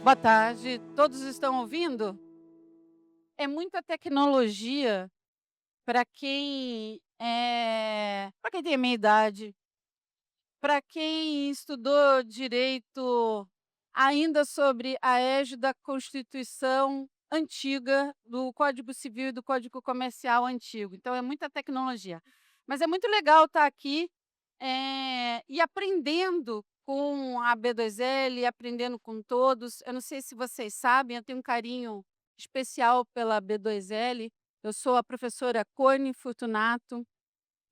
Boa tarde, todos estão ouvindo? É muita tecnologia para quem tem a minha idade, para quem estudou direito ainda sobre a égide da Constituição antiga, do Código Civil e do Código Comercial antigo. Então é muita tecnologia. Mas é muito legal estar aqui, e aprendendo com a B2L, aprendendo com todos. Eu não sei se vocês sabem, eu tenho um carinho especial pela B2L. Eu sou a professora Cone Fortunato.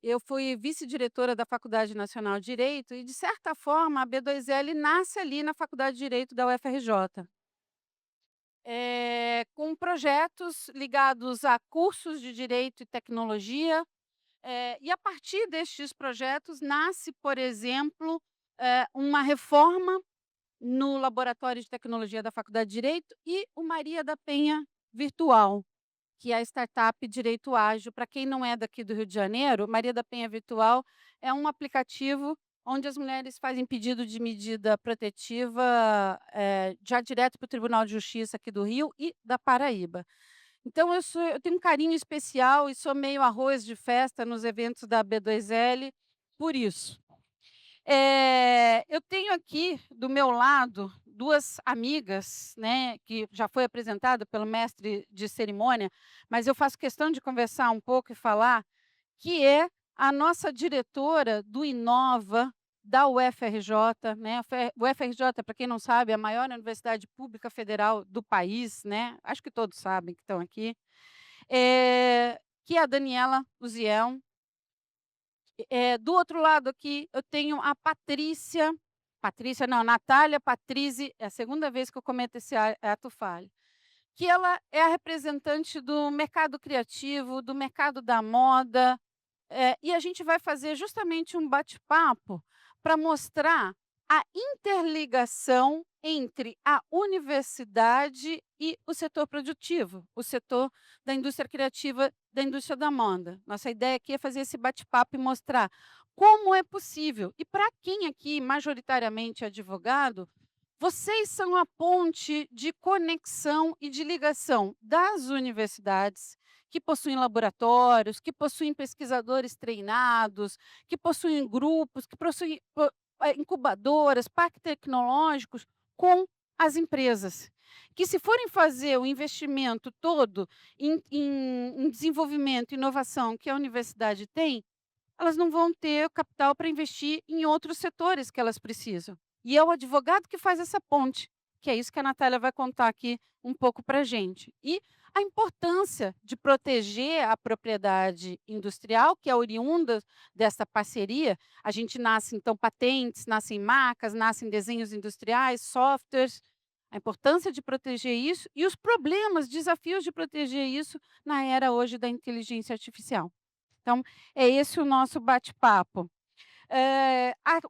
Eu fui vice-diretora da Faculdade Nacional de Direito e, de certa forma, a B2L nasce ali na Faculdade de Direito da UFRJ, com projetos ligados a cursos de Direito e Tecnologia, e a partir destes projetos nasce, por exemplo, uma reforma no Laboratório de Tecnologia da Faculdade de Direito e o Maria da Penha Virtual, que é a startup Direito Ágil. Para quem não é daqui do Rio de Janeiro, Maria da Penha Virtual é um aplicativo onde as mulheres fazem pedido de medida protetiva, já direto para o Tribunal de Justiça aqui do Rio e da Paraíba. Então eu tenho um carinho especial e sou meio arroz de festa nos eventos da B2L por isso. Eu tenho aqui do meu lado 2 amigas, né, que já foi apresentada pelo mestre de cerimônia, mas eu faço questão de conversar um pouco e falar, que é a nossa diretora do Inova, da UFRJ, né. O UFRJ, para quem não sabe, é a maior universidade pública federal do país, né, acho que todos sabem que estão aqui, que é a Daniela Uziel. Do outro lado aqui, eu tenho a Patrícia não, Natália Patrizzi, é a segunda vez que eu cometo esse ato falho, que ela é a representante do mercado criativo, do mercado da moda, e a gente vai fazer justamente um bate-papo para mostrar a interligação entre a universidade e o setor produtivo, o setor da indústria criativa, da indústria da moda. Nossa ideia aqui é fazer esse bate-papo e mostrar como é possível. E para quem aqui majoritariamente é advogado, vocês são a ponte de conexão e de ligação das universidades, que possuem laboratórios, que possuem pesquisadores treinados, que possuem grupos, que possuem incubadoras, parques tecnológicos, com as empresas. Que, se forem fazer o investimento todo em desenvolvimento e inovação que a universidade tem, elas não vão ter o capital para investir em outros setores que elas precisam. E é o advogado que faz essa ponte, que é isso que a Natália vai contar aqui um pouco para a gente. E a importância de proteger a propriedade industrial, que é oriunda dessa parceria. A gente nasce, então, patentes, nascem marcas, nascem desenhos industriais, softwares. A importância de proteger isso e os problemas, desafios de proteger isso na era hoje da inteligência artificial. Então, é esse o nosso bate-papo.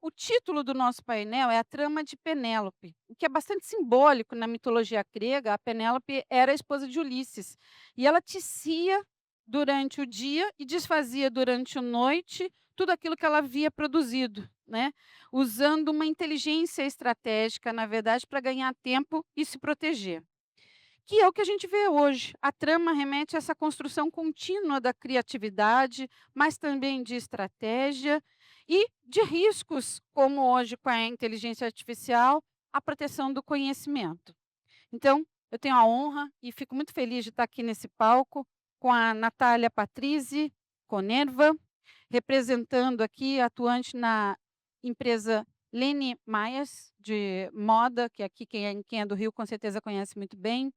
O título do nosso painel é A Trama de Penélope, o que é bastante simbólico na mitologia grega. A Penélope era a esposa de Ulisses, e ela tecia durante o dia e desfazia durante a noite tudo aquilo que ela havia produzido, né, usando uma inteligência estratégica, na verdade, para ganhar tempo e se proteger. Que é o que a gente vê hoje. A trama remete a essa construção contínua da criatividade, mas também de estratégia e de riscos, como hoje com a inteligência artificial, a proteção do conhecimento. Então, eu tenho a honra e fico muito feliz de estar aqui nesse palco com a Natália Patrizzi Conerva, representando aqui, atuante na empresa Lene Maias, de moda, que aqui quem é do Rio com certeza conhece muito bem.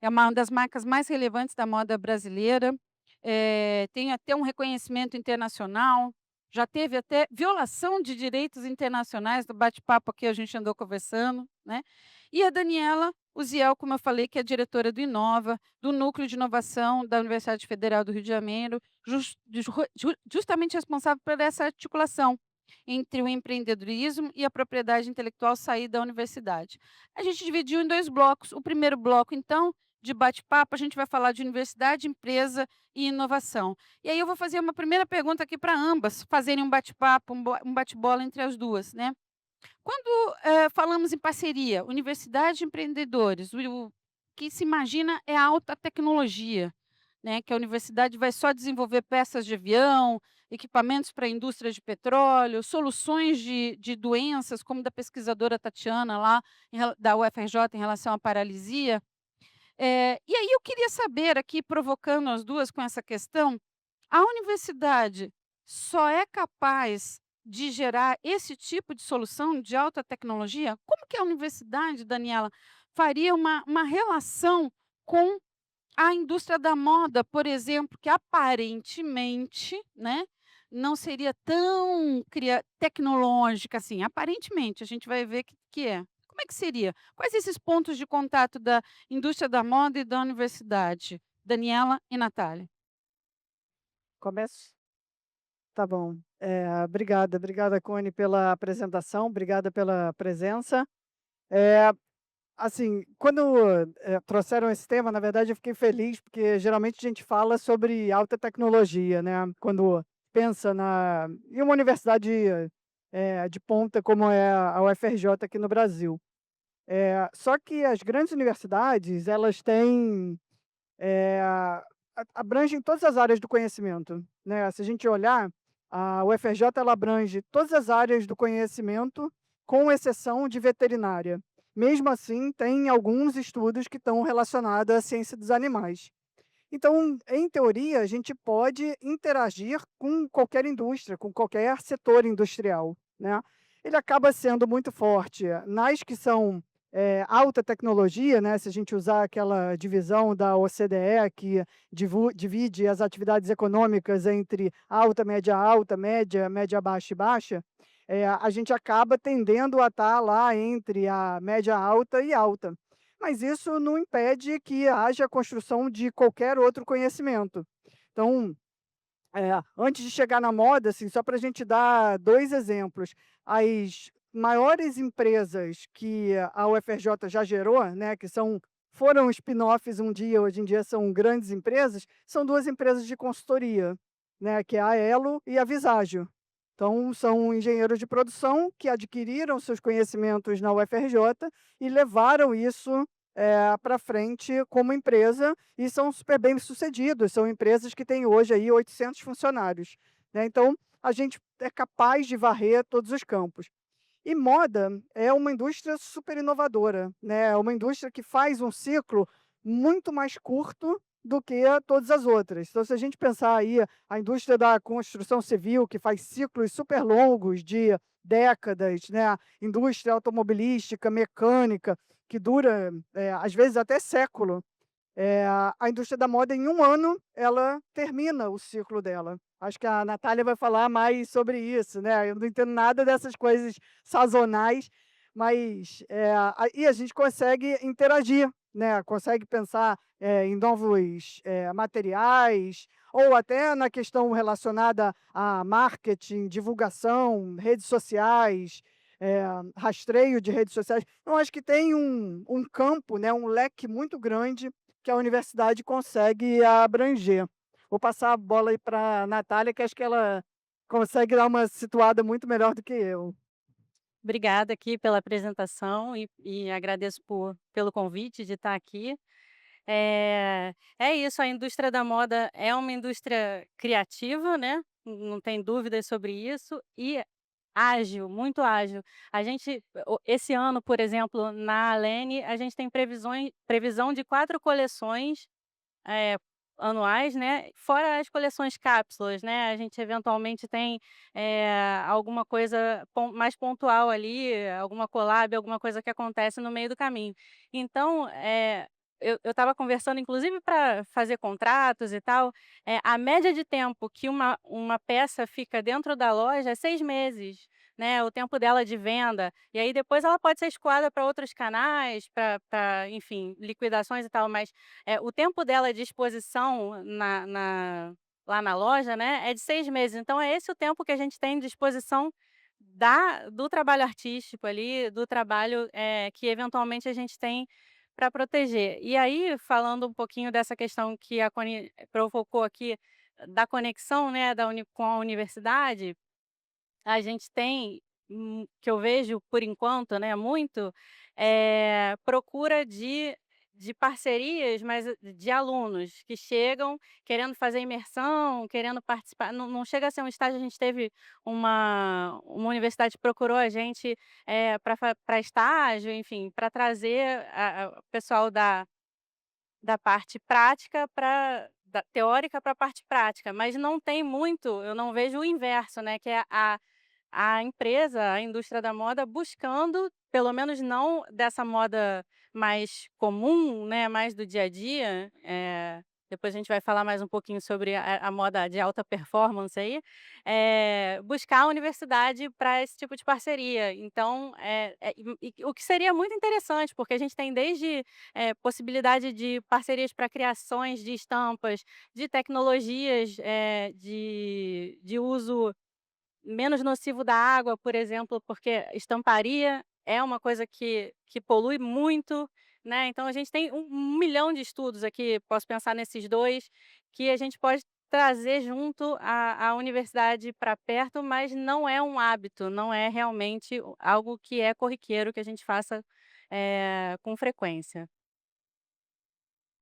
É uma das marcas mais relevantes da moda brasileira, tem até um reconhecimento internacional, já teve até violação de direitos internacionais do bate-papo aqui, a gente andou conversando, né. E a Daniela Uziel, como eu falei, que é diretora do Inova, do Núcleo de Inovação da Universidade Federal do Rio de Janeiro, justamente responsável por essa articulação entre o empreendedorismo e a propriedade intelectual sair da universidade. A gente dividiu em 2 blocos. O primeiro bloco, então, de bate-papo, a gente vai falar de universidade, empresa e inovação. E aí eu vou fazer uma primeira pergunta aqui para ambas fazerem um bate-papo, um bate-bola entre as duas, né. Quando, falamos em parceria, universidade e empreendedores, o que se imagina é a alta tecnologia, né, que a universidade vai só desenvolver peças de avião, equipamentos para a indústria de petróleo, soluções de doenças, como da pesquisadora Tatiana lá, da UFRJ em relação à paralisia. E aí eu queria saber aqui, provocando as 2 com essa questão, a universidade só é capaz de gerar esse tipo de solução de alta tecnologia? Como que a universidade, Daniela, faria uma relação com a indústria da moda, por exemplo, que aparentemente, né, não seria tão tecnológica assim, aparentemente, a gente vai ver que é. Como é que seria? Quais esses pontos de contato da indústria da moda e da universidade? Daniela e Natália. Começo? Tá bom. Obrigada, Cone, pela apresentação, obrigada pela presença. Eh, assim, quando, trouxeram esse tema, na verdade eu fiquei feliz, porque geralmente a gente fala sobre alta tecnologia, né, quando pensa em uma universidade, de ponta como é a UFRJ aqui no Brasil. Só que as grandes universidades, elas têm eh, abrangem todas as áreas do conhecimento, né. Se a gente olhar, a UFRJ ela abrange todas as áreas do conhecimento, com exceção de veterinária. Mesmo assim, tem alguns estudos que estão relacionados à ciência dos animais. Então, em teoria, a gente pode interagir com qualquer indústria, com qualquer setor industrial, né. Ele acaba sendo muito forte nas que são, alta tecnologia, né, se a gente usar aquela divisão da OCDE que divide as atividades econômicas entre alta, média, média baixa e baixa, a gente acaba tendendo a estar lá entre a média alta e alta. Mas isso não impede que haja a construção de qualquer outro conhecimento. Então, antes de chegar na moda, assim, só para a gente dar 2 exemplos, as maiores empresas que a UFRJ já gerou, né, que foram spin-offs um dia, hoje em dia são grandes empresas, são 2 empresas de consultoria, né, que é a Elo e a Visagio. Então, são engenheiros de produção que adquiriram seus conhecimentos na UFRJ e levaram isso, para frente como empresa e são super bem-sucedidos, são empresas que têm hoje aí 800 funcionários, né, então a gente é capaz de varrer todos os campos. E moda é uma indústria super inovadora, né, é uma indústria que faz um ciclo muito mais curto do que todas as outras. Então, se a gente pensar aí a indústria da construção civil, que faz ciclos super longos de décadas, né, indústria automobilística, mecânica, que dura, às vezes até século. A indústria da moda, em um ano, ela termina o ciclo dela. Acho que a Natália vai falar mais sobre isso, né, eu não entendo nada dessas coisas sazonais, mas, e a gente consegue interagir, né, consegue pensar, em novos, materiais, ou até na questão relacionada a marketing, divulgação, redes sociais, eh, rastreio de redes sociais. Então acho que tem um campo, né, um leque muito grande que a universidade consegue abranger. Vou passar a bola aí para a Natália, que acho que ela consegue dar uma situada muito melhor do que eu. Obrigada aqui pela apresentação e agradeço pelo convite de estar aqui. É isso, a indústria da moda é uma indústria criativa, né, não tem dúvidas sobre isso, e ágil, muito ágil. A gente esse ano, por exemplo, na Alene, a gente tem previsão de 4 coleções é, anuais, né, fora as coleções cápsulas, né, a gente eventualmente tem, alguma coisa mais pontual ali, alguma collab, alguma coisa que acontece no meio do caminho. Então, eu estava conversando inclusive para fazer contratos e tal, a média de tempo que uma peça fica dentro da loja é 6 meses, né, o tempo dela de venda, e aí depois ela pode ser escoada para outros canais, para enfim, liquidações e tal, mas o tempo dela de exposição lá na loja, né, é de 6 meses, então é esse o tempo que a gente tem de exposição do trabalho artístico ali, do trabalho, que eventualmente a gente tem para proteger. E aí, falando um pouquinho dessa questão que a Coni provocou aqui, da conexão, né, da uni com a universidade, a gente tem que eu vejo por enquanto, né, muito, procura de parcerias, mas de alunos que chegam querendo fazer imersão, querendo participar, não chega a ser um estágio. A gente teve uma universidade que procurou a gente, para estágio, enfim, para trazer o pessoal da parte prática para da teórica para a parte prática, mas não tem muito, eu não vejo o inverso, né, que é a empresa, a indústria da moda buscando, pelo menos não dessa moda mais comum, né, mais do dia a dia, depois a gente vai falar mais um pouquinho sobre a moda de alta performance aí, buscar a universidade para esse tipo de parceria. Então, o que seria muito interessante, porque a gente tem desde, possibilidade de parcerias para criações de estampas, de tecnologias, de uso menos nocivo da água, por exemplo, porque estamparia é uma coisa que polui muito, né, então a gente tem um milhão de estudos aqui, posso pensar nesses 2, que a gente pode trazer junto a universidade para perto, mas não é um hábito, não é realmente algo que é corriqueiro, que a gente faça, com frequência.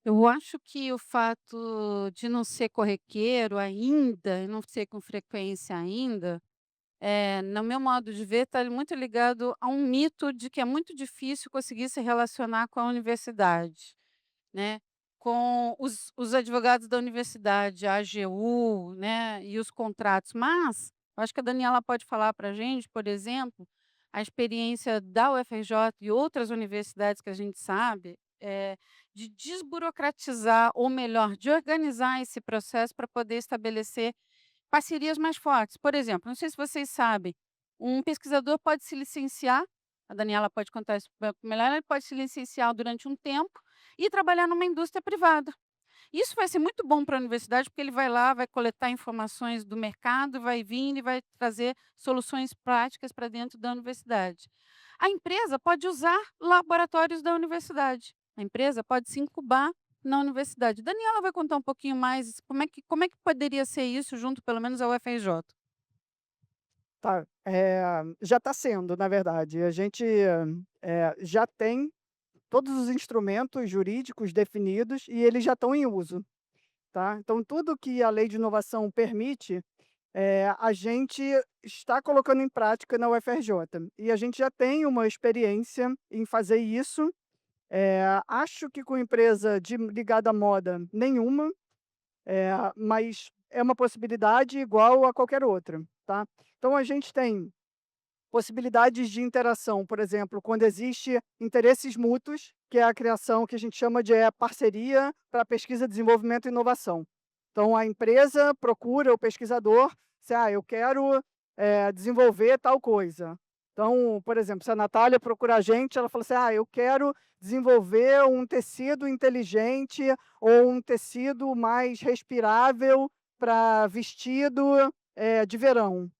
Eu acho que o fato de não ser corriqueiro ainda, e não ser com frequência ainda, no meu modo de ver, está muito ligado a um mito de que é muito difícil conseguir se relacionar com a universidade, né, com os advogados da universidade, a AGU, né, e os contratos. Mas, eu acho que a Daniela pode falar para a gente, por exemplo, a experiência da UFRJ e outras universidades que a gente sabe, de desburocratizar, ou melhor, de organizar esse processo para poder estabelecer parcerias mais fortes. Por exemplo, não sei se vocês sabem, um pesquisador pode se licenciar, a Daniela pode contar isso melhor, ele pode se licenciar durante um tempo e trabalhar numa indústria privada. Isso vai ser muito bom para a universidade, porque ele vai lá, vai coletar informações do mercado, vai vir e vai trazer soluções práticas para dentro da universidade. A empresa pode usar laboratórios da universidade. A empresa pode se incubar na universidade. Daniela vai contar um pouquinho mais como é que poderia ser isso junto, pelo menos, ao UFRJ. Tá, já está sendo, na verdade. A gente, já tem todos os instrumentos jurídicos definidos e eles já estão em uso, tá. Então tudo que a lei de inovação permite, a gente está colocando em prática na UFRJ. E a gente já tem uma experiência em fazer isso, acho que com empresa ligada à moda nenhuma, mas é uma possibilidade igual a qualquer outra, tá. Então a gente tem possibilidades de interação, por exemplo, quando existe interesses mútuos, que é a criação que a gente chama de parceria para pesquisa, desenvolvimento e inovação. Então, a empresa procura o pesquisador, se eu quero desenvolver tal coisa. Então, por exemplo, se a Natália procura a gente, ela fala assim, eu quero desenvolver um tecido inteligente ou um tecido mais respirável para vestido de verão.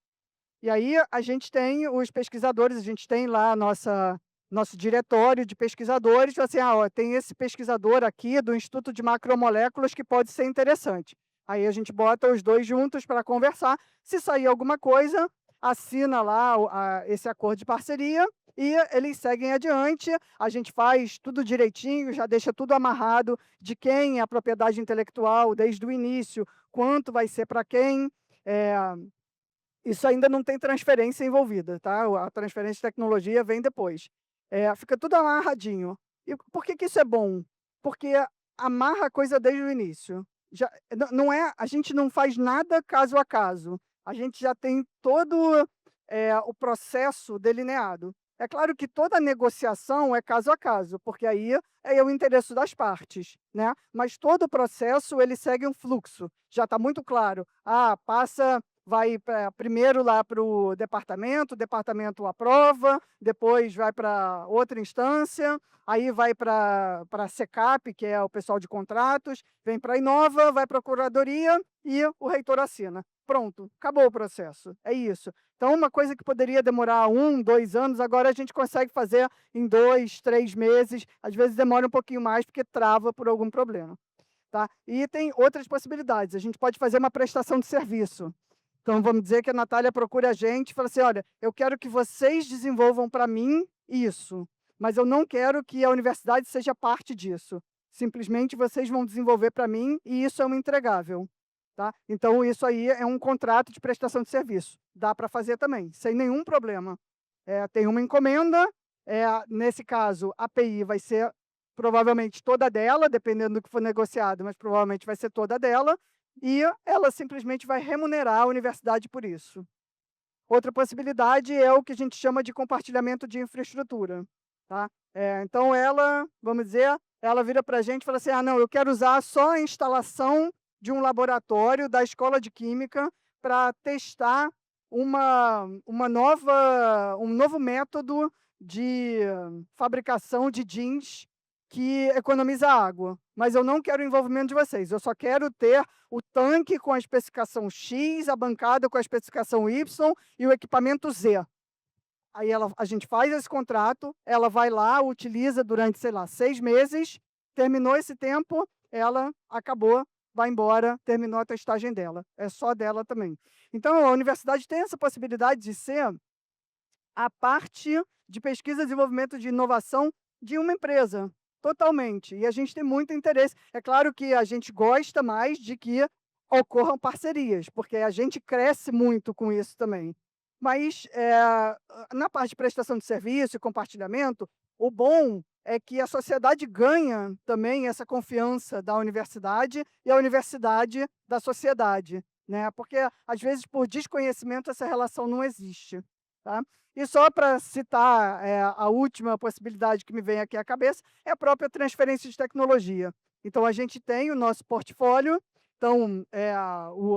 E aí a gente tem os pesquisadores, a gente tem lá nosso diretório de pesquisadores, fala assim: ó, tem esse pesquisador aqui do Instituto de Macromoléculas que pode ser interessante. Aí a gente bota os 2 juntos para conversar, se sair alguma coisa, assina lá esse acordo de parceria e eles seguem adiante, a gente faz tudo direitinho, já deixa tudo amarrado de quem é a propriedade intelectual desde o início, quanto vai ser para quem, eh isso ainda não tem transferência envolvida, tá, a transferência de tecnologia vem depois. Fica tudo amarradinho. E por que que isso é bom? Porque amarra a coisa desde o início. Já não é, a gente não faz nada caso a caso, a gente já tem todo, o processo delineado. É claro que toda negociação é caso a caso, porque aí é o interesse das partes, né, mas todo o processo ele segue um fluxo, já está muito claro. Passa Vai primeiro lá para o departamento aprova, depois vai para outra instância, aí vai para a SECAP, que é o pessoal de contratos, vem para a Inova, vai para a curadoria e o reitor assina. Pronto, acabou o processo, é isso. Então uma coisa que poderia demorar 1, 2 anos, agora a gente consegue fazer em 2, 3 meses, às vezes demora um pouquinho mais porque trava por algum problema, tá. E tem outras possibilidades, a gente pode fazer uma prestação de serviço. Então, vamos dizer que a Natália procura a gente e fala assim: "Olha, eu quero que vocês desenvolvam para mim isso, mas eu não quero que a universidade seja parte disso. Simplesmente vocês vão desenvolver para mim e isso é um entregável", tá. Então isso aí é um contrato de prestação de serviço. Dá para fazer também, sem nenhum problema. Tem uma encomenda, nesse caso, a API vai ser provavelmente toda dela, dependendo do que for negociado, mas provavelmente vai ser toda dela, e ela simplesmente vai remunerar a universidade por isso. Outra possibilidade é o que a gente chama de compartilhamento de infraestrutura, tá. Então ela, vamos dizer, ela vira para a gente e fala assim: "Ah, não, eu quero usar só a instalação de um laboratório da escola de química para testar um novo método de fabricação de jeans que economiza água, mas eu não quero o envolvimento de vocês, eu só quero ter o tanque com a especificação X, a bancada com a especificação Y e o equipamento Z". Aí a gente faz esse contrato, ela vai lá, utiliza durante, sei lá, 6 meses, terminou esse tempo, ela acabou, vai embora, terminou a testagem dela, é só dela também. Então a universidade tem essa possibilidade de ser a parte de pesquisa, desenvolvimento de inovação de uma empresa, totalmente. E a gente tem muito interesse. É claro que a gente gosta mais de que ocorram parcerias, porque a gente cresce muito com isso também. Mas, na parte de prestação de serviço e compartilhamento, o bom é que a sociedade ganha também essa confiança da universidade e a universidade da sociedade, né, porque às vezes por desconhecimento essa relação não existe, tá. E só para citar, a última possibilidade que me vem aqui à cabeça, é a própria transferência de tecnologia. Então a gente tem o nosso portfólio, então,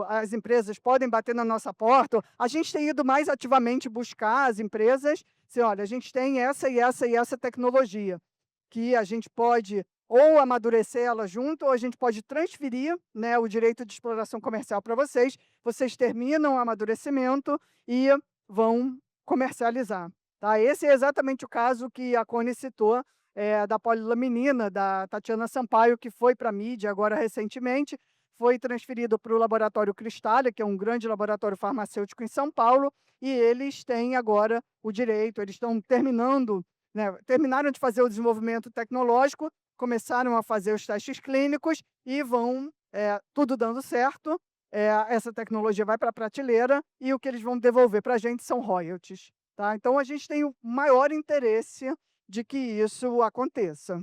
as empresas podem bater na nossa porta, a gente tem ido mais ativamente buscar as empresas, assim: "Olha, a gente tem essa e essa e essa tecnologia, que a gente pode ou amadurecer ela junto, ou a gente pode transferir, né, o direito de exploração comercial para vocês, vocês terminam o amadurecimento e vão comercializar", tá. Esse é exatamente o caso que a Cone citou, da polilaminina, da Tatiana Sampaio, que foi para a mídia agora recentemente, foi transferido para o laboratório Cristália, que é um grande laboratório farmacêutico em São Paulo, e eles têm agora o direito, eles estão terminando, né, terminaram de fazer o desenvolvimento tecnológico, começaram a fazer os testes clínicos e vão, tudo dando certo, essa tecnologia vai para a prateleira e o que eles vão devolver para a gente são royalties, tá. Então a gente tem o maior interesse de que isso aconteça.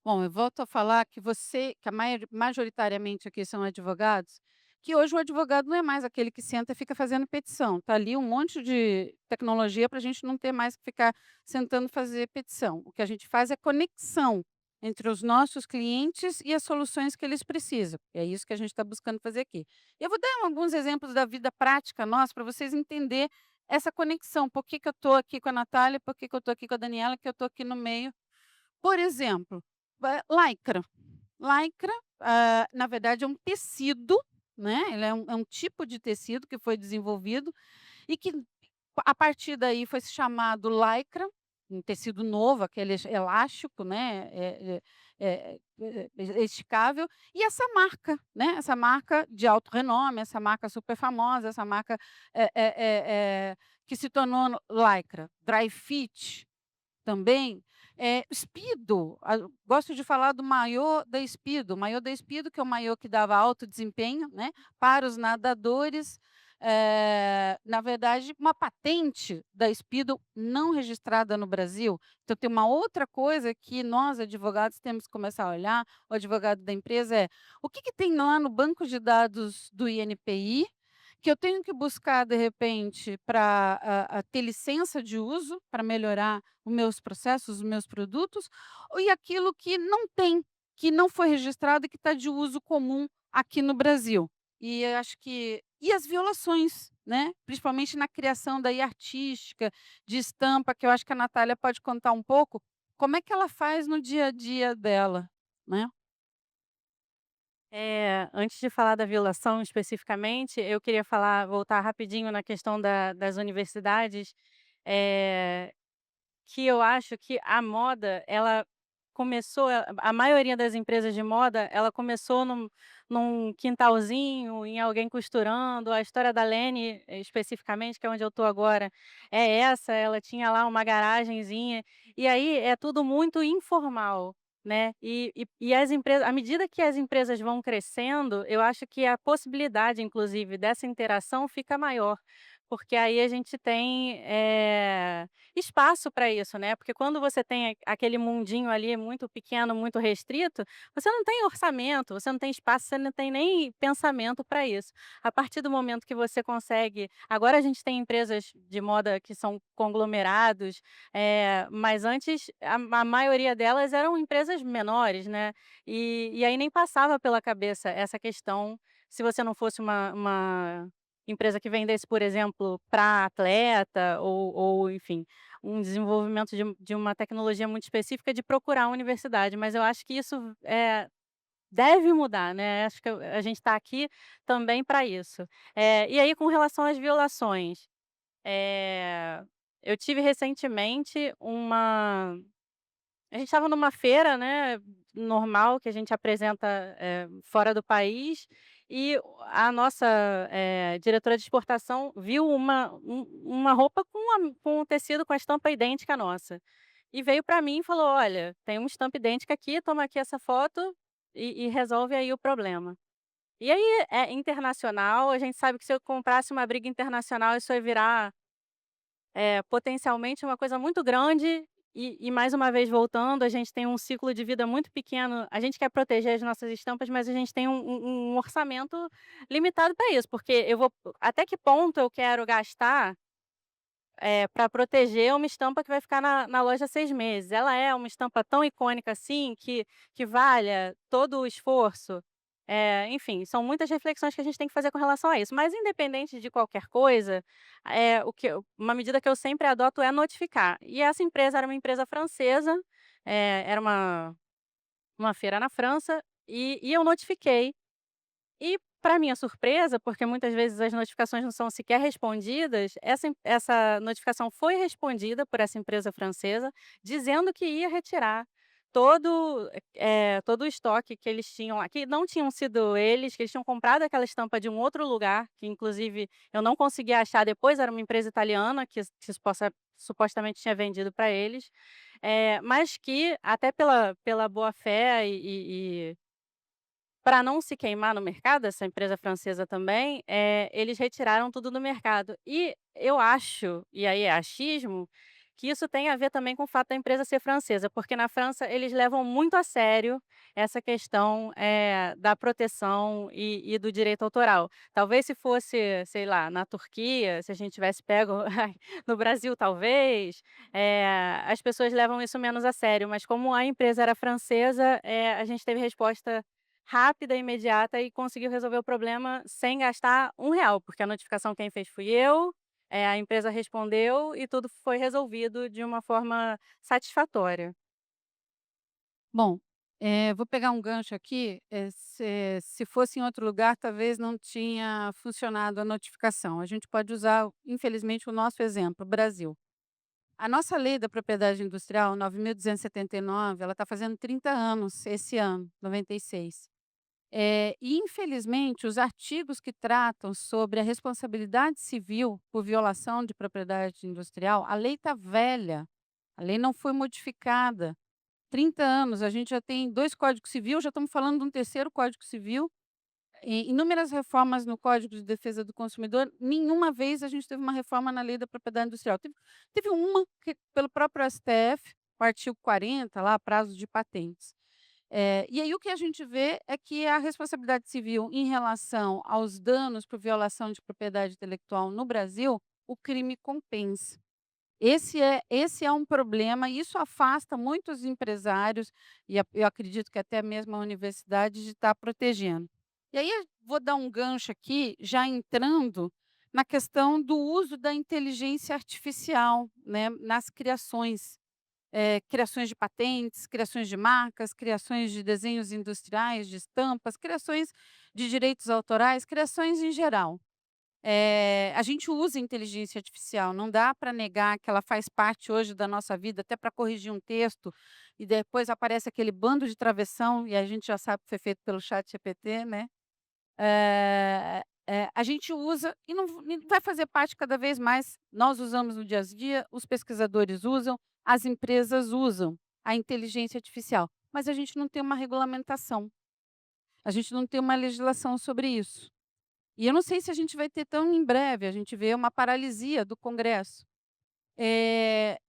Bom, eu volto a falar que majoritariamente aqui são advogados, que hoje o advogado não é mais aquele que senta e fica fazendo petição. Tá ali um monte de tecnologia para a gente não ter mais que ficar sentando fazer petição. O que a gente faz é conexão entre os nossos clientes e as soluções que eles precisam. É isso que a gente está buscando fazer aqui. Eu vou dar alguns exemplos da vida prática nossa para vocês entenderem essa conexão. Por que que eu estou aqui com a Natália, por que que eu estou aqui com a Daniela, que eu estou aqui no meio. Por exemplo, lycra. Lycra, na verdade, é um tecido, né, ele é um tipo de tecido que foi desenvolvido e que, a partir daí, foi se chamado lycra, um tecido novo, aquele elástico, né, esticável, e essa marca de alto renome, essa marca super famosa, essa marca, que se tornou Lycra. Dry Fit, também, Speedo, gosto de falar do maiô da Speedo. O maiô da Speedo, que é o maiô que dava alto desempenho, né, para os nadadores, na verdade, uma patente da Speedo não registrada no Brasil. Então tem uma outra coisa que nós advogados temos que começar a olhar, o advogado da empresa o que que tem lá no banco de dados do INPI, que eu tenho que buscar de repente para ter licença de uso, para melhorar os meus processos, os meus produtos, e aquilo que não tem, que não foi registrado e que está de uso comum aqui no Brasil. E eu acho que e as violações, né, principalmente na criação daí artística, de estampa, que eu acho que a Natália pode contar um pouco, como é que ela faz no dia a dia dela, né. Antes de falar da violação especificamente, eu queria voltar rapidinho na questão das universidades, eh, que eu acho que a moda, ela começou a maioria das empresas de moda, ela começou num quintalzinho, em alguém costurando. A história da Lene, especificamente, que é onde eu estou agora, é essa, ela tinha lá uma garagenzinha, e aí é tudo muito informal, né. E as empresas, à medida que as empresas vão crescendo, eu acho que a possibilidade, inclusive, dessa interação fica maior, porque aí a gente tem, espaço para isso, né, porque quando você tem aquele mundinho ali muito pequeno, muito restrito, você não tem orçamento, você não tem espaço, você não tem nem pensamento para isso. A partir do momento que você consegue, agora a gente tem empresas de moda que são conglomerados, mas antes a maioria delas eram empresas menores, né, e aí nem passava pela cabeça essa questão, se você não fosse uma empresa que vendesse, por exemplo, para atleta ou enfim, um desenvolvimento de uma tecnologia muito específica, de procurar a universidade, mas eu acho que isso, deve mudar, né, acho que a gente está aqui também para isso. E aí com relação às violações, eh, eu tive recentemente uma a gente estava numa feira, né, normal que a gente apresenta, fora do país, e a nossa, diretora de exportação viu uma roupa com um tecido com a estampa idêntica à nossa. E veio para mim e falou: "Olha, tem uma estampa idêntica aqui, toma aqui essa foto e resolve aí o problema". E aí é internacional, a gente sabe que se eu comprasse uma briga internacional, isso ia virar, potencialmente uma coisa muito grande, e mais uma vez voltando, a gente tem um ciclo de vida muito pequeno. A gente quer proteger as nossas estampas, mas a gente tem um orçamento limitado para isso, porque eu vou, até que ponto eu quero gastar, para proteger uma estampa que vai ficar na loja 6 meses? Ela é uma estampa tão icônica assim, que valha todo o esforço? Enfim, são muitas reflexões que a gente tem que fazer com relação a isso. Mas independente de qualquer coisa, uma medida que eu sempre adoto é notificar. E essa empresa era uma empresa francesa, era uma feira na França, e eu notifiquei. E, para minha surpresa, porque muitas vezes as notificações não são sequer respondidas, essa notificação foi respondida por essa empresa francesa, dizendo que ia retirar todo o estoque que eles tinham lá, que não tinham sido eles, que eles tinham comprado aquela estampa de um outro lugar, que inclusive eu não consegui achar depois, era uma empresa italiana que supostamente tinha vendido para eles, mas que até pela boa fé e para não se queimar no mercado, essa empresa francesa também, eles retiraram tudo do mercado. E eu acho, e aí é achismo, que isso tem a ver também com o fato da empresa ser francesa, porque na França eles levam muito a sério essa questão, da proteção e do direito autoral. Talvez se fosse, sei lá, na Turquia, se a gente tivesse pego no Brasil talvez, as pessoas levam isso menos a sério, mas como a empresa era francesa, a gente teve resposta rápida, imediata, e conseguiu resolver o problema sem gastar R$ 1, porque a notificação quem fez fui eu, a empresa respondeu e tudo foi resolvido de uma forma satisfatória. Bom, vou pegar um gancho aqui, se fosse em outro lugar, talvez não tinha funcionado a notificação. A gente pode usar, infelizmente, o nosso exemplo, Brasil. A nossa lei da propriedade industrial, 9.279, ela está fazendo 30 anos esse ano, 96. E infelizmente os artigos que tratam sobre a responsabilidade civil por violação de propriedade industrial, a lei está velha, a lei não foi modificada. 30 anos, a gente já tem 2 códigos civil, já estamos falando de um terceiro código civil, inúmeras reformas no Código de Defesa do Consumidor, nenhuma vez a gente teve uma reforma na lei da propriedade industrial. Teve uma que pelo próprio STF, o artigo 40 lá, prazo de patentes. E aí o que a gente vê é que a responsabilidade civil em relação aos danos por violação de propriedade intelectual no Brasil, o crime compensa. Esse é um problema, e isso afasta muitos empresários, e eu acredito que até mesmo a universidade, de estar protegendo. E aí eu vou dar um gancho aqui, já entrando na questão do uso da inteligência artificial, né, nas criações. Criações de patentes, criações de marcas, criações de desenhos industriais, de estampas, criações de direitos autorais, criações em geral. A gente usa inteligência artificial, não dá para negar que ela faz parte hoje da nossa vida, até para corrigir um texto e depois aparece aquele bando de travessão, e a gente já sabe que foi feito pelo ChatGPT, né. A gente usa e não vai fazer parte cada vez mais, nós usamos no dia a dia, os pesquisadores usam, as empresas usam a inteligência artificial, mas a gente não tem uma regulamentação, a gente não tem uma legislação sobre isso. E eu não sei se a gente vai ter tão em breve, a gente vê uma paralisia do Congresso.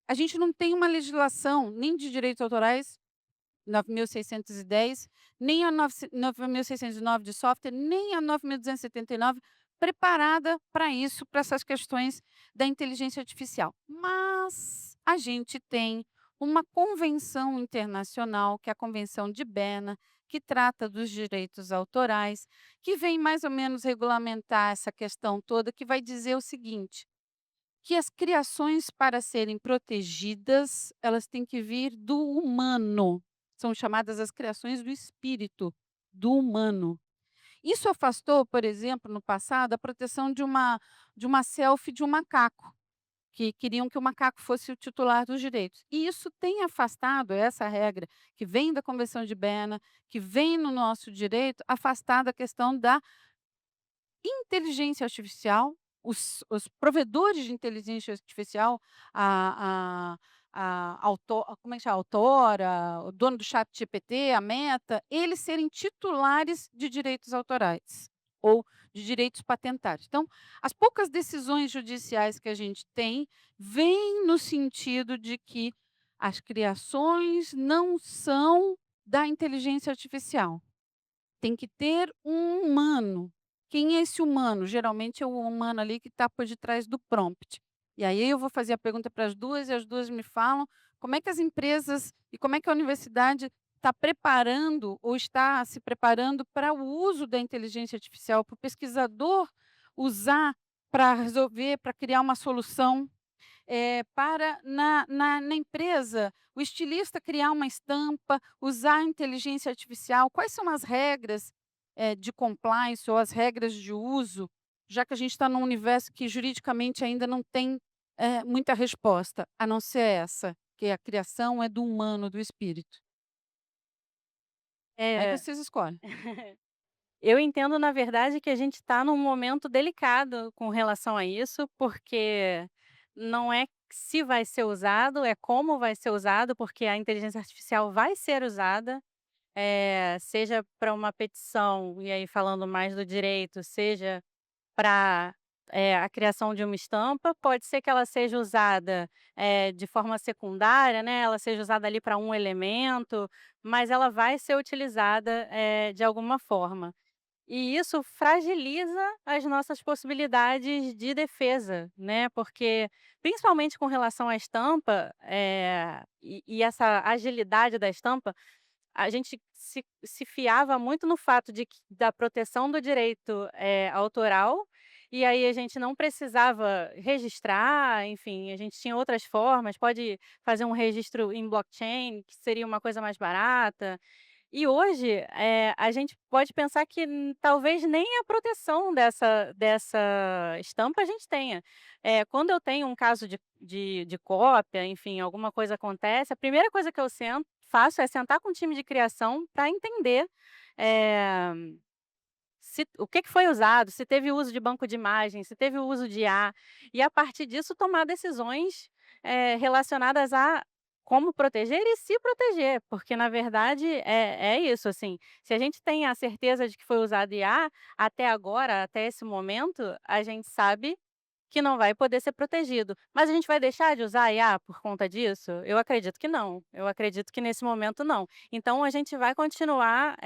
A gente não tem uma legislação nem de direitos autorais, 9.610, nem a 9.609 de software, nem a 9.279 preparada para isso, para essas questões da inteligência artificial. Mas a gente tem uma convenção internacional, que é a Convenção de Berna, que trata dos direitos autorais, que vem mais ou menos regulamentar essa questão toda, que vai dizer o seguinte: que as criações, para serem protegidas, elas têm que vir do humano. São chamadas as criações do espírito, do humano. Isso afastou, por exemplo, no passado, a proteção de uma selfie de um macaco, que queriam que o macaco fosse o titular dos direitos. E isso tem afastado essa regra que vem da Convenção de Berna, que vem no nosso direito, afastado a questão da inteligência artificial, os provedores de inteligência artificial, como é que chama? A Autora, o dono do ChatGPT, a Meta, eles serem titulares de direitos autorais ou de direitos patentários. Então, as poucas decisões judiciais que a gente tem vêm no sentido de que as criações não são da inteligência artificial. Tem que ter um humano. Quem é esse humano? Geralmente é o humano ali que está por detrás do prompt. E aí eu vou fazer a pergunta para as duas e as duas me falam como é que as empresas e como é que a universidade está preparando ou está se preparando para o uso da inteligência artificial, para o pesquisador usar para resolver, para criar uma solução para na empresa, o estilista criar uma estampa, usar a inteligência artificial, quais são as regras, de compliance ou as regras de uso, já que a gente está num universo que juridicamente ainda não tem, muita resposta, a não ser essa, que a criação é do humano, do espírito. Aí É, vocês escolhem. eu entendo, na verdade, que a gente está num momento delicado com relação a isso, porque não é se vai ser usado, é como vai ser usado, porque a inteligência artificial vai ser usada, seja para uma petição, e aí falando mais do direito, seja para a criação de uma estampa, pode ser que ela seja usada, de forma secundária, né, ela seja usada ali para um elemento, mas ela vai ser utilizada, de alguma forma. E isso fragiliza as nossas possibilidades de defesa, né, porque principalmente com relação à estampa, e essa agilidade da estampa, a gente se fiava muito no fato de que da proteção do direito, autoral, e aí a gente não precisava registrar, enfim, a gente tinha outras formas, pode fazer um registro em blockchain, que seria uma coisa mais barata. E hoje, a gente pode pensar que talvez nem a proteção dessa estampa a gente tenha. Quando eu tenho um caso de cópia, enfim, alguma coisa acontece, a primeira coisa que eu faço é sentar com o time de criação para entender, eh, se o que que foi usado, se teve uso de banco de imagens, se teve uso de IA, e a partir disso tomar decisões, relacionadas a como proteger e se proteger, porque na verdade é isso, assim, se a gente tem a certeza de que foi usado IA, até agora, até esse momento, a gente sabe que não vai poder ser protegido. Mas a gente vai deixar de usar a IA por conta disso? Eu acredito que não. Eu acredito que nesse momento não. Então a gente vai continuar,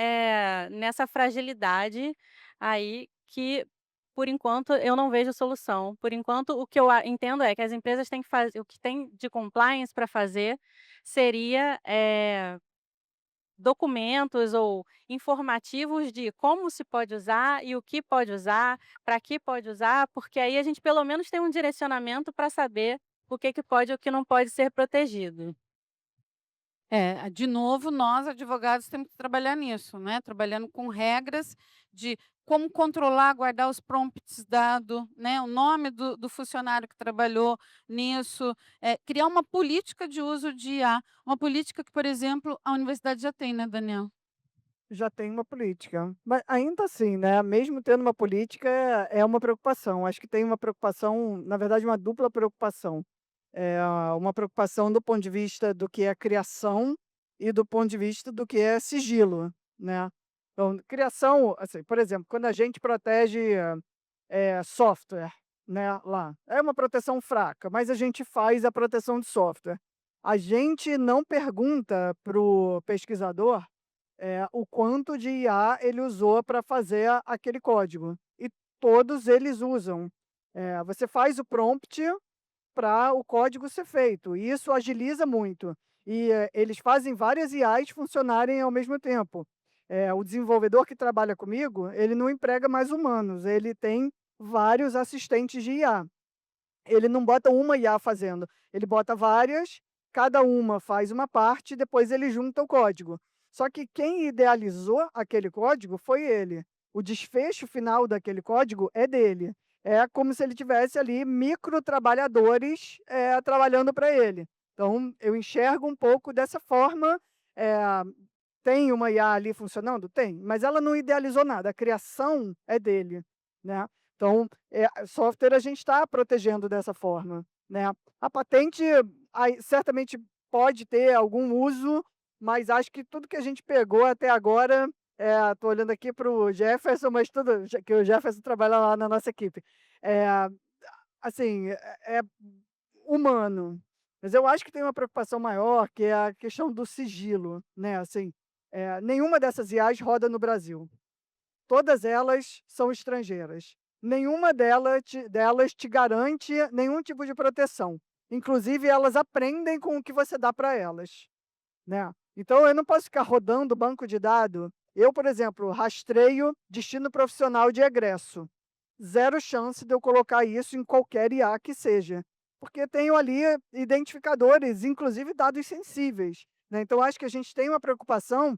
nessa fragilidade aí que, por enquanto, eu não vejo solução. Por enquanto, o que eu entendo é que as empresas têm que fazer o que tem de compliance para fazer seria, documentos ou informativos de como se pode usar e o que pode usar, para que pode usar, porque aí a gente pelo menos tem um direcionamento para saber o que que pode e o que não pode ser protegido. De novo, nós advogados temos que trabalhar nisso, né, trabalhando com regras de como controlar, guardar os prompts dado, né, o nome do funcionário que trabalhou nisso, criar uma política de uso de IA, uma política que, por exemplo, a universidade já tem, né, Daniel? Já tem uma política, mas ainda assim, né, mesmo tendo uma política, é uma preocupação. Acho que tem uma preocupação, na verdade, uma dupla preocupação. Uma preocupação do ponto de vista do que é criação e do ponto de vista do que é sigilo, né. Então, criação, assim, por exemplo, quando a gente protege, software, né, lá, é uma proteção fraca, mas a gente faz a proteção de software. A gente não pergunta para o pesquisador o quanto de IA ele usou para fazer aquele código. E todos eles usam. Você faz o prompt para o código ser feito, e isso agiliza muito. E, eles fazem várias IAs funcionarem ao mesmo tempo. O desenvolvedor que trabalha comigo, ele não emprega mais humanos, ele tem vários assistentes de IA. Ele não bota uma IA fazendo, ele bota várias, cada uma faz uma parte, depois ele junta o código. Só que quem idealizou aquele código foi ele. O desfecho final daquele código é dele. É como se ele tivesse ali micro trabalhadores, trabalhando para ele. Então eu enxergo um pouco dessa forma. eh, Tem uma IA ali funcionando? Tem, mas ela não idealizou nada, a criação é dele, né. Então, software a gente está protegendo dessa forma, né. A patente, aí certamente pode ter algum uso, mas acho que tudo que a gente pegou até agora, estou olhando aqui para o Jefferson, mas tudo que o Jefferson trabalha lá na nossa equipe, eh, assim, é humano. Mas eu acho que tem uma preocupação maior, que é a questão do sigilo, né, assim, nenhuma dessas IAs roda no Brasil. Todas elas são estrangeiras. Nenhuma delas te garante nenhum tipo de proteção. Inclusive, elas aprendem com o que você dá para elas, né. Então eu não posso ficar rodando banco de dado. Eu, por exemplo, rastreio destino profissional de egresso. Zero chance de eu colocar isso em qualquer IA que seja, porque tenho ali identificadores, inclusive dados sensíveis, né. Então acho que a gente tem uma preocupação,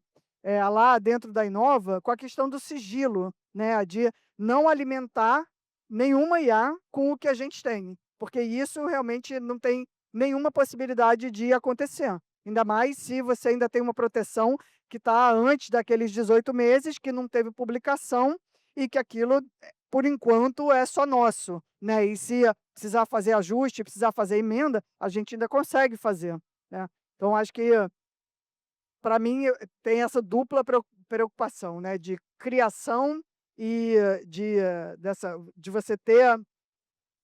lá dentro da Inova, com a questão do sigilo, né, de não alimentar nenhuma IA com o que a gente tem, porque isso realmente não tem nenhuma possibilidade de acontecer. Ainda mais se você ainda tem uma proteção que está antes daqueles 18 meses, que não teve publicação e que aquilo, por enquanto, é só nosso, né. E se precisar fazer ajuste, precisar fazer emenda, a gente ainda consegue fazer, né. Então acho que, para mim, tem essa dupla preocupação, né, de criação e de você ter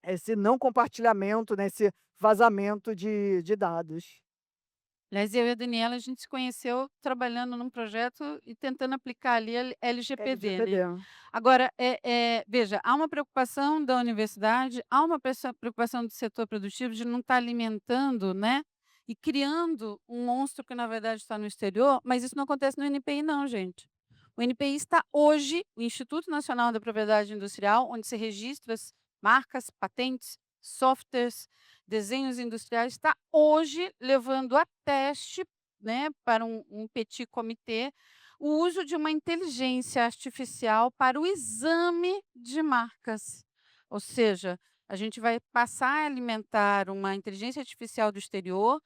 esse não compartilhamento, né, esse vazamento de dados. Aliás, eu e a Daniela, a gente se conheceu trabalhando num projeto e tentando aplicar ali LGPD, né. LGPD. Agora, veja, há uma preocupação da universidade, há uma preocupação do setor produtivo de não estar alimentando, né, e criando um monstro que na verdade está no exterior, mas isso não acontece no NPI não, gente. O NPI está hoje, o Instituto Nacional da Propriedade Industrial, onde se registra as marcas, patentes, softwares, desenhos industriais, está hoje levando a teste, né, para um petit comitê, o uso de uma inteligência artificial para o exame de marcas. Ou seja, a gente vai passar a alimentar uma inteligência artificial do exterior,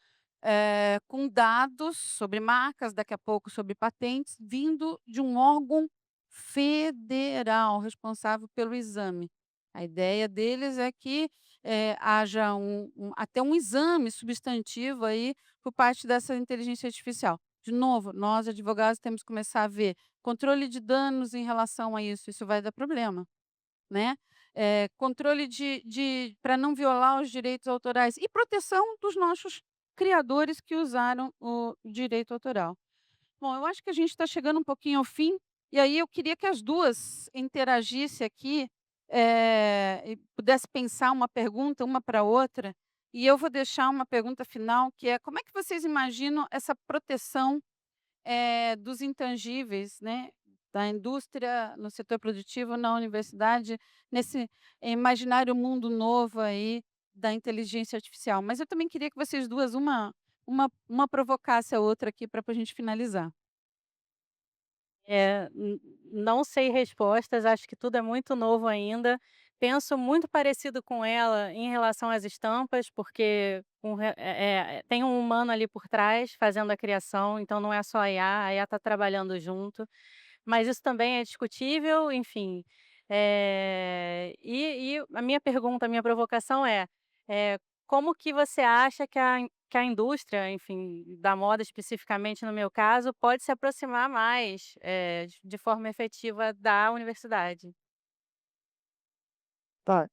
com dados sobre marcas, daqui a pouco sobre patentes, vindo de um órgão federal responsável pelo exame. A ideia deles é que, haja até um exame substantivo aí por parte dessa inteligência artificial. De novo, nós advogados temos que começar a ver controle de danos em relação a isso vai dar problema, né. Controle de para não violar os direitos autorais e proteção dos nossos criadores que usaram o direito autoral. Bom, eu acho que a gente está chegando um pouquinho ao fim, e aí eu queria que as 2 interagissem aqui, e pudesse pensar uma pergunta uma para a outra, e eu vou deixar uma pergunta final, que é: como é que vocês imaginam essa proteção, dos intangíveis, né, da indústria no setor produtivo, na universidade, nesse imaginário mundo novo aí da inteligência artificial? Mas eu também queria que vocês 2, uma uma provocasse a outra aqui para a gente finalizar. Não sei respostas, acho que tudo é muito novo ainda. Penso muito parecido com ela em relação às estampas, porque tem um humano ali por trás fazendo a criação, então não é só a IA está trabalhando junto, mas isso também é discutível, enfim. E a minha pergunta, a minha provocação é como que você acha que a indústria, enfim, da moda especificamente no meu caso, pode se aproximar mais, de forma efetiva da universidade? Tá,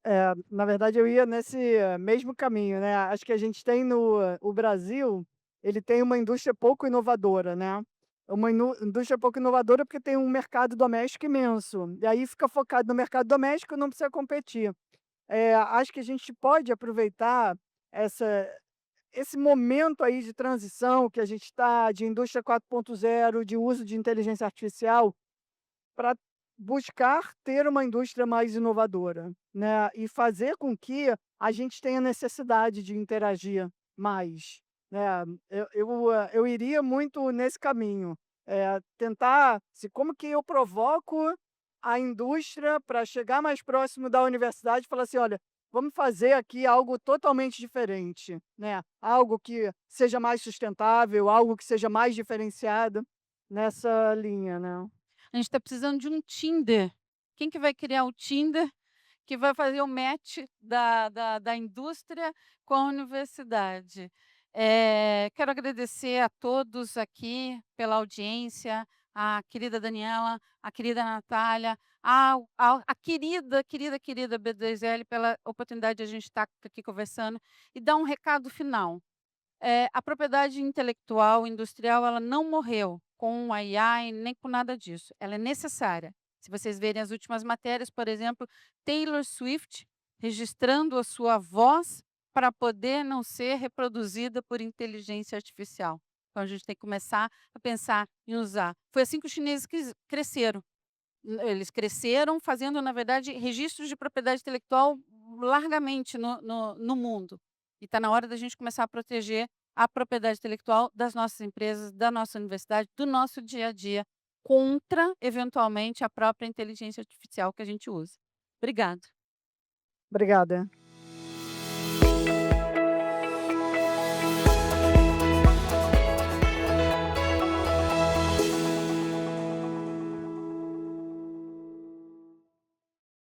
na verdade eu ia nesse mesmo caminho, né, acho que a gente tem o Brasil, ele tem uma indústria pouco inovadora, né, uma indústria pouco inovadora porque tem um mercado doméstico imenso, e aí fica focado no mercado doméstico, não precisa competir. Acho que a gente pode aproveitar essa esse momento aí de transição que a gente está, de indústria 4.0, de uso de inteligência artificial, para buscar ter uma indústria mais inovadora, né, e fazer com que a gente tenha necessidade de interagir mais, né. Eu iria muito nesse caminho, tentar se como que eu provoco a indústria para chegar mais próximo da universidade e falar assim: "Olha, vamos fazer aqui algo totalmente diferente", né, algo que seja mais sustentável, algo que seja mais diferenciado, nessa linha, né. A gente está precisando de um Tinder. Quem que vai criar o Tinder que vai fazer o match da indústria com a universidade? Quero agradecer a todos aqui pela audiência, a querida Daniela, a querida Natália, a querida B2L pela oportunidade de a gente estar aqui conversando e dar um recado final. A propriedade intelectual industrial, ela não morreu com a AI nem com nada disso, ela é necessária. Se vocês verem as últimas matérias, por exemplo, Taylor Swift registrando a sua voz para poder não ser reproduzida por inteligência artificial. Então a gente tem que começar a pensar em usar. Foi assim que os chineses cresceram. Eles cresceram fazendo, na verdade, registros de propriedade intelectual largamente no mundo. E está na hora da gente começar a proteger a propriedade intelectual das nossas empresas, da nossa universidade, do nosso dia a dia, contra, eventualmente, a própria inteligência artificial que a gente usa. Obrigada. Obrigada.